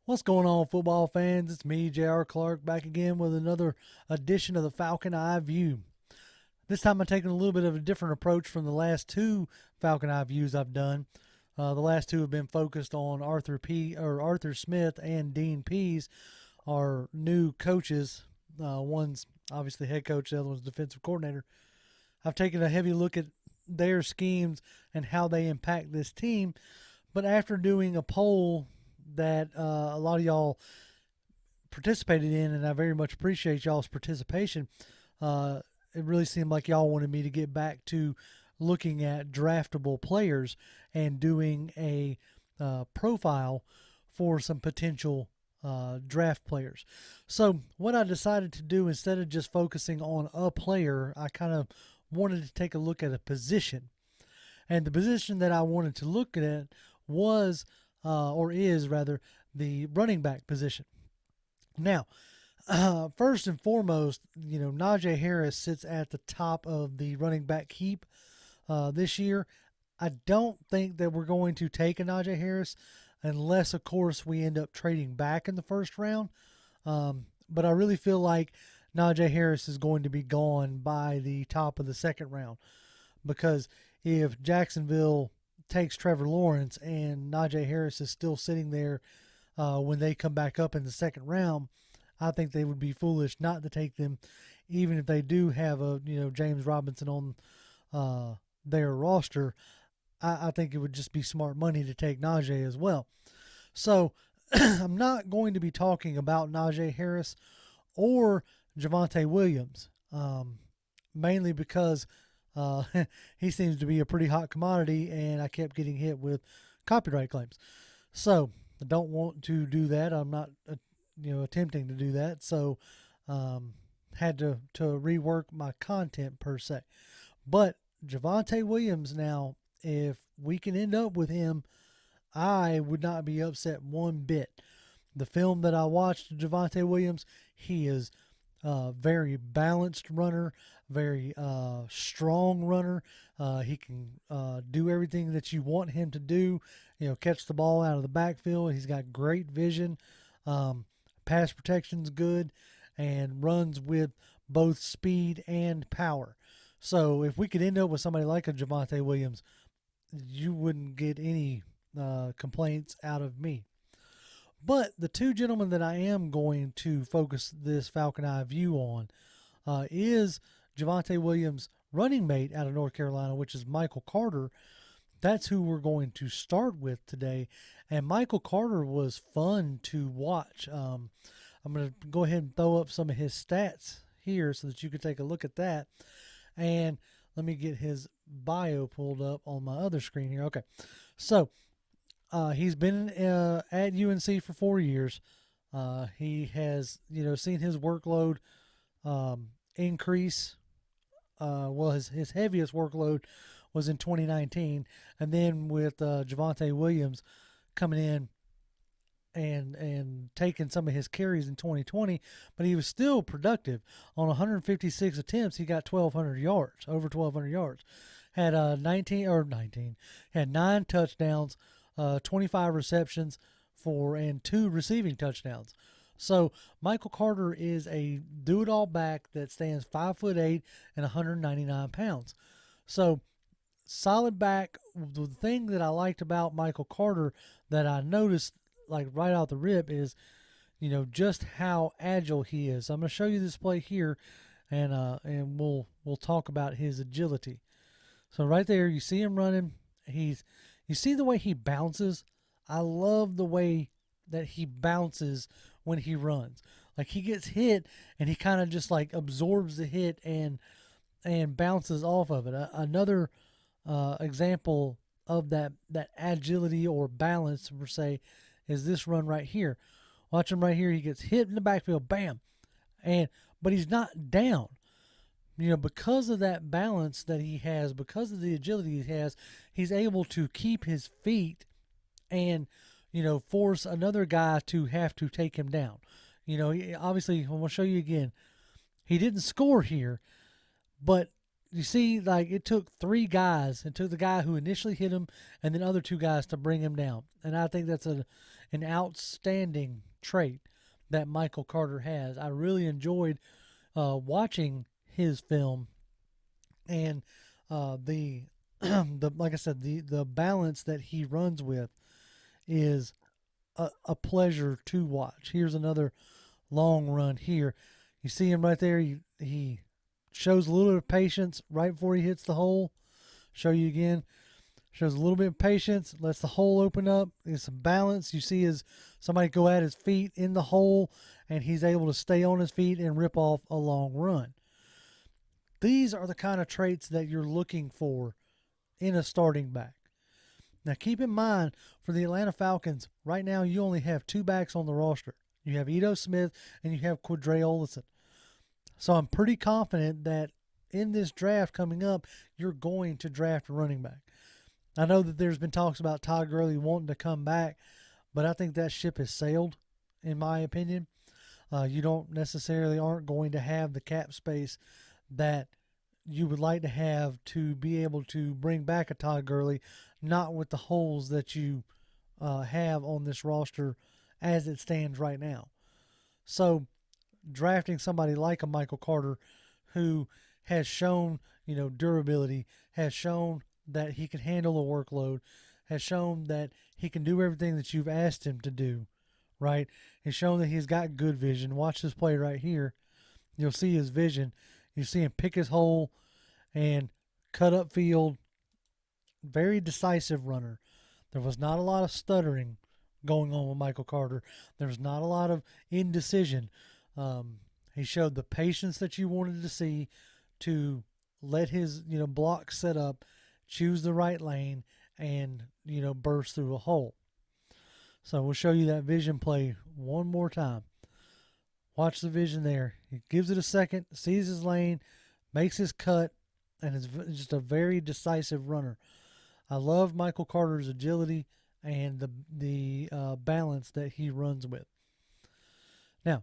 What's going on, football fans? It's me, J.R. Clark, back again with another edition of the Falcon Eye View. This time I'm taking a little bit of a different approach from the last two Falcon Eye Views I've done. The last two have been focused on Arthur Smith and Dean Pease, our new coaches. One's obviously head coach, the other one's defensive coordinator. I've taken a heavy look at their schemes and how they impact this team. But after doing a poll that a lot of y'all participated in, and I very much appreciate y'all's participation, it really seemed like y'all wanted me to get back to looking at draftable players and doing a profile for some potential draft players. So what I decided to do, instead of just focusing on a player, I kind of wanted to take a look at a position. And the position that I wanted to look at was, or is rather, the running back position. Now, first and foremost, Najee Harris sits at the top of the running back heap this year. I don't think that we're going to take a Najee Harris unless, of course, we end up trading back in the first round. But I really feel like Najee Harris is going to be gone by the top of the second round, because if Jacksonville takes Trevor Lawrence and Najee Harris is still sitting there when they come back up in the second round, I think they would be foolish not to take them, even if they do have a James Robinson on their roster. I think it would just be smart money to take Najee as well. So I'm not going to be talking about Najee Harris or Javonte Williams, mainly because he seems to be a pretty hot commodity, and I kept getting hit with copyright claims. So I don't want to do that. I'm not, attempting to do that. So had to rework my content per se. But Javonte Williams now, if we can end up with him, I would not be upset one bit. The film that I watched of Javonte Williams, he is a very balanced runner, very strong runner. He can do everything that you want him to do. Catch the ball out of the backfield. He's got great vision. Pass protection's good, and runs with both speed and power. So if we could end up with somebody like a Javonte Williams, you wouldn't get any complaints out of me. But the two gentlemen that I am going to focus this Falcon Eye View on is Javonte Williams' running mate out of North Carolina, which is Michael Carter. That's who we're going to start with today. And Michael Carter was fun to watch. I'm going to go ahead and throw up some of his stats here so that you can take a look at that. And let me get his bio pulled up on my other screen here. Okay. So he's been at UNC for 4 years. He has, seen his workload increase. His heaviest workload was in 2019, and then with Javonte Williams coming in and taking some of his carries in 2020, but he was still productive. On 156 attempts, he got 1,200 yards, over 1,200 yards. Had 9 touchdowns, 25 receptions and 2 receiving touchdowns. So Michael Carter is a do-it-all back that stands 5'8" and 199 pounds. So solid back. The thing that I liked about Michael Carter that I noticed like right out the rip is, just how agile he is. I'm going to show you this play here, and we'll talk about his agility. So right there, you see him running. You see the way he bounces. I love the way that he bounces when he runs. Like, he gets hit and he kind of just like absorbs the hit and bounces off of it. Another example of that agility or balance, per se, is this run right here. Watch him right here. He gets hit in the backfield, bam, but he's not down. Because of that balance that he has, because of the agility he has, he's able to keep his feet and force another guy to have to take him down. Obviously, I'm going to show you again. He didn't score here, but you see, like, it took three guys. It took the guy who initially hit him and then other two guys to bring him down. And I think that's an outstanding trait that Michael Carter has. I really enjoyed watching his film, and the the like I said, the balance that he runs with is a pleasure to watch. Here's another long run here. You see him right there. He shows a little bit of patience right before he hits the hole. Show you again. Shows a little bit of patience. Lets the hole open up. There's some balance. You see somebody go at his feet in the hole, and he's able to stay on his feet and rip off a long run. These are the kind of traits that you're looking for in a starting back. Now, keep in mind, for the Atlanta Falcons, right now you only have two backs on the roster. You have Ito Smith and you have Quadre Olison. So I'm pretty confident that in this draft coming up, you're going to draft a running back. I know that there's been talks about Todd Gurley wanting to come back, but I think that ship has sailed, in my opinion. You don't necessarily aren't going to have the cap space that you would like to have to be able to bring back a Todd Gurley, not with the holes that you have on this roster as it stands right now. So drafting somebody like a Michael Carter who has shown, durability, has shown that he can handle a workload, has shown that he can do everything that you've asked him to do, right? He's shown that he's got good vision. Watch this play right here. You'll see his vision. You see him pick his hole and cut up field. Very decisive runner. There was not a lot of stuttering going on with Michael Carter. There was not a lot of indecision. He showed the patience that you wanted to see to let his block set up, choose the right lane, and burst through a hole. So we'll show you that vision play one more time. Watch the vision there. He gives it a second, sees his lane, makes his cut, and is just a very decisive runner. I love Michael Carter's agility and the balance that he runs with. Now,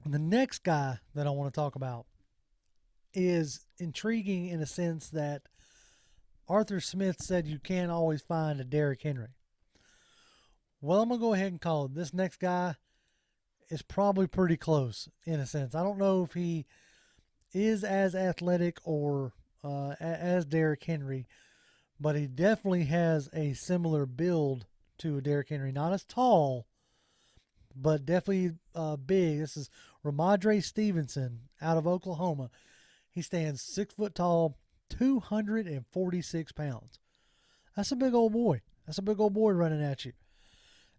the next guy that I want to talk about is intriguing in a sense that Arthur Smith said you can't always find a Derrick Henry. Well, I'm going to go ahead and call it. This next guy is probably pretty close in a sense. I don't know if he is as athletic or as Derrick Henry, but he definitely has a similar build to a Derrick Henry. Not as tall, but definitely big. This is Ramondre Stevenson out of Oklahoma. He stands 6 foot tall, 246 pounds. That's a big old boy. That's a big old boy running at you.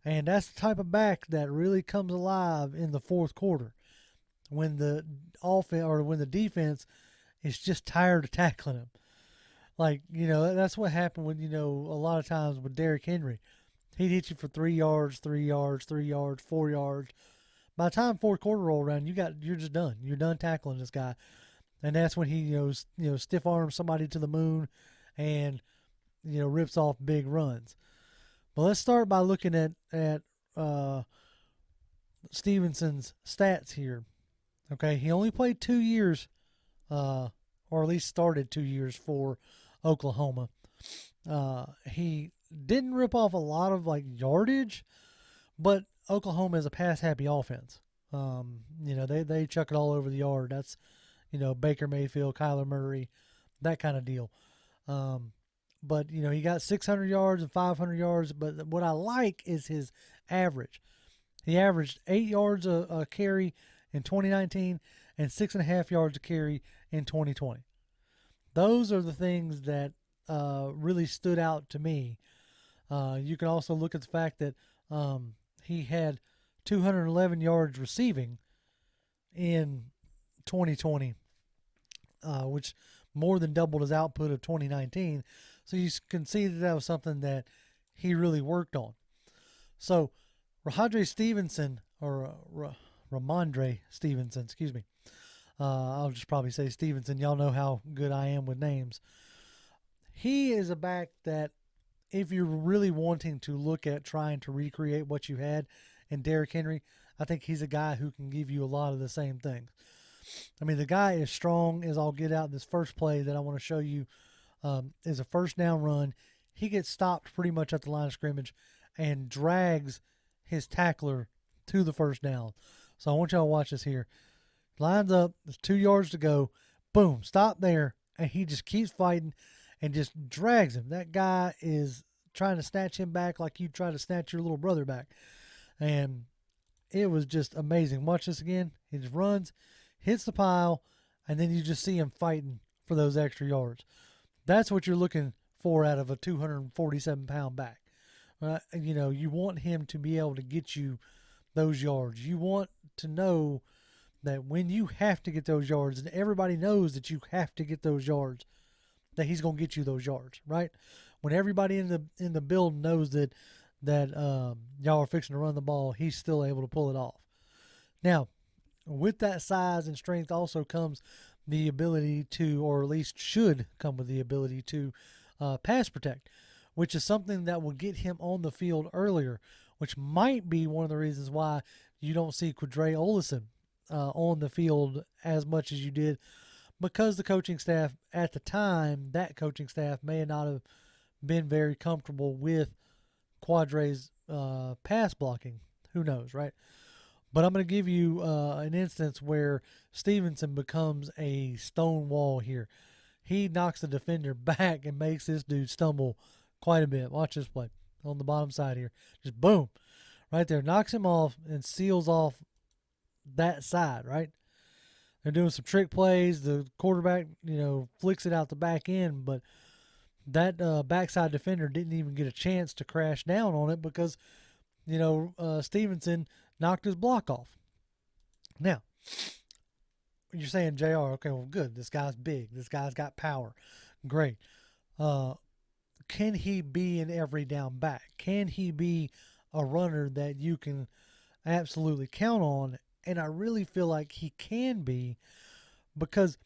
And that's the type of back that really comes alive in the fourth quarter when the offense or when the defense is just tired of tackling him. Like, that's what happened with, a lot of times with Derrick Henry. He'd hit you for 3 yards, 3 yards, 3 yards, 4 yards. By the time fourth quarter roll around, you're just done. You're done tackling this guy. And that's when he, stiff arms somebody to the moon and, rips off big runs. But let's start by looking at Stevenson's stats here. Okay, he only played 2 years, or at least started 2 years for Oklahoma. He didn't rip off a lot of yardage, but Oklahoma is a pass-happy offense. They chuck it all over the yard. That's Baker Mayfield, Kyler Murray, that kind of deal. But, he got 600 yards and 500 yards. But what I like is his average. He averaged 8 yards a carry in 2019 and 6.5 yards a carry in 2020. Those are the things that really stood out to me. You can also look at the fact that he had 211 yards receiving in 2020, which more than doubled his output of 2019. So you can see that was something that he really worked on. So Ramondre Stevenson, excuse me. I'll just probably say Stevenson. Y'all know how good I am with names. He is a back that if you're really wanting to look at trying to recreate what you had in Derrick Henry, I think he's a guy who can give you a lot of the same things. I mean, the guy is strong as all get out. This first play that I want to show you is a first down run. He gets stopped pretty much at the line of scrimmage and drags his tackler to the first down. So I want y'all to watch this here. Lines up, there's 2 yards to go. Boom, stop there. And he just keeps fighting and just drags him. That guy is trying to snatch him back like you try to snatch your little brother back. And it was just amazing. Watch this again. He just runs, hits the pile, and then you just see him fighting for those extra yards. That's what you're looking for out of a 247-pound back. You want him to be able to get you those yards. You want to know that when you have to get those yards, and everybody knows that you have to get those yards, that he's going to get you those yards, right? When everybody in the building knows that y'all are fixing to run the ball, he's still able to pull it off. Now, with that size and strength also comes the ability to, or at least should come with the ability to pass protect, which is something that will get him on the field earlier, which might be one of the reasons why you don't see Quadre Olison on the field as much as you did, because the coaching staff at the time, that coaching staff may not have been very comfortable with Quadre's pass blocking. Who knows, right? But I'm going to give you an instance where Stevenson becomes a stone wall here. He knocks the defender back and makes this dude stumble quite a bit. Watch this play on the bottom side here. Just boom. Right there. Knocks him off and seals off that side, right? They're doing some trick plays. The quarterback, flicks it out the back end, but that backside defender didn't even get a chance to crash down on it because, Stevenson knocked his block off. Now, you're saying, JR, okay, well, good. This guy's big. This guy's got power. Great. Can he be an every down back? Can he be a runner that you can absolutely count on? And I really feel like he can be, because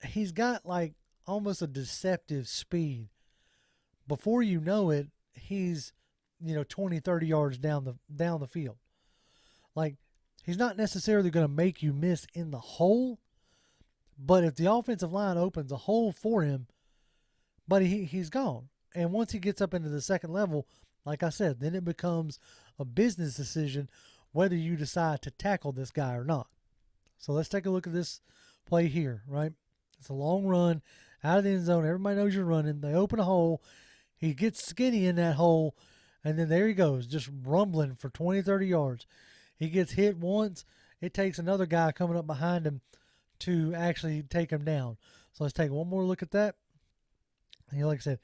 he's got like almost a deceptive speed. Before you know it, he's 20, 30 yards down the field. Like, he's not necessarily going to make you miss in the hole, but if the offensive line opens a hole for him, buddy, he's gone. And once he gets up into the second level, like I said, then it becomes a business decision whether you decide to tackle this guy or not. So let's take a look at this play here, right? It's a long run out of the end zone. Everybody knows you're running. They open a hole. He gets skinny in that hole, and then there he goes, just rumbling for 20, 30 yards. He gets hit once. It takes another guy coming up behind him to actually take him down. So let's take one more look at that. And like I said,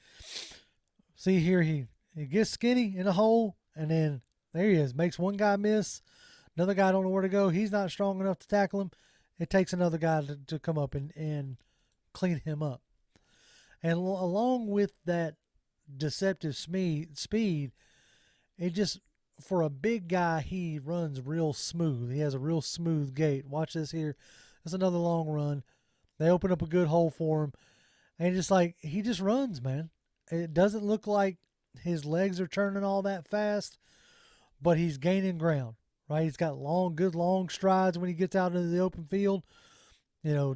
see here, he gets skinny in a hole, and then there he is. Makes one guy miss. Another guy don't know where to go. He's not strong enough to tackle him. It takes another guy to come up and clean him up. And along with that deceptive speed, it just, for a big guy, he runs real smooth. He has a real smooth gait. Watch this here. That's another long run. They open up a good hole for him. And just like, he just runs, man. It doesn't look like his legs are turning all that fast, but he's gaining ground, right? He's got good long strides when he gets out into the open field.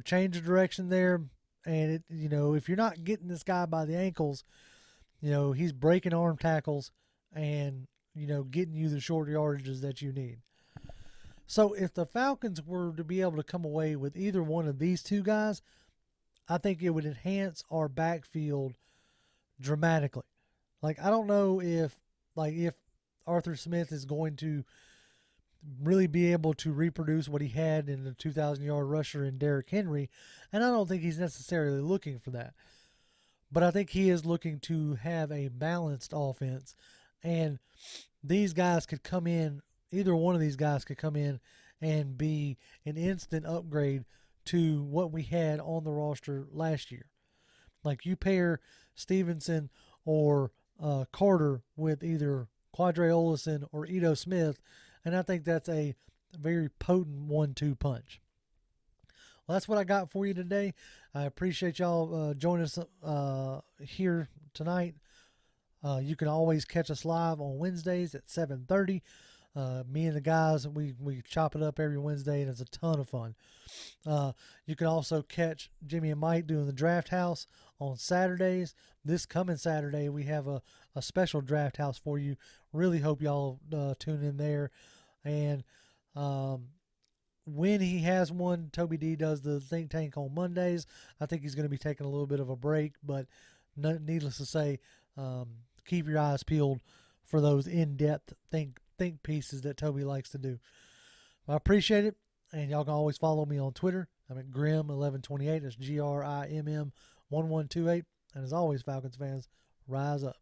Change of direction there. And, if you're not getting this guy by the ankles, he's breaking arm tackles and, getting you the short yardages that you need. So if the Falcons were to be able to come away with either one of these two guys, I think it would enhance our backfield dramatically. Like, I don't know if Arthur Smith is going to really be able to reproduce what he had in the 2,000-yard rusher in Derrick Henry, and I don't think he's necessarily looking for that. But I think he is looking to have a balanced offense, and these guys could come in, either one of these guys could come in and be an instant upgrade to what we had on the roster last year. Like, you pair Stevenson or Carter with either Quadre Olison or Ito Smith, and I think that's a very potent 1-2 punch. Well, that's what I got for you today. I appreciate y'all joining us here tonight. You can always catch us live on Wednesdays at 7:30. Me and the guys, we chop it up every Wednesday, and it's a ton of fun. You can also catch Jimmy and Mike doing the Draft House on Saturdays. This coming Saturday, we have a special Draft House for you. Really hope y'all tune in there. And when he has one, Toby D does the Think Tank on Mondays. I think he's going to be taking a little bit of a break, but needless to say, keep your eyes peeled for those in-depth think pieces that Toby likes to do. I appreciate it, and y'all can always follow me on Twitter. I'm at Grimm1128. That's GRIMM1128. And as always, Falcons fans, rise up.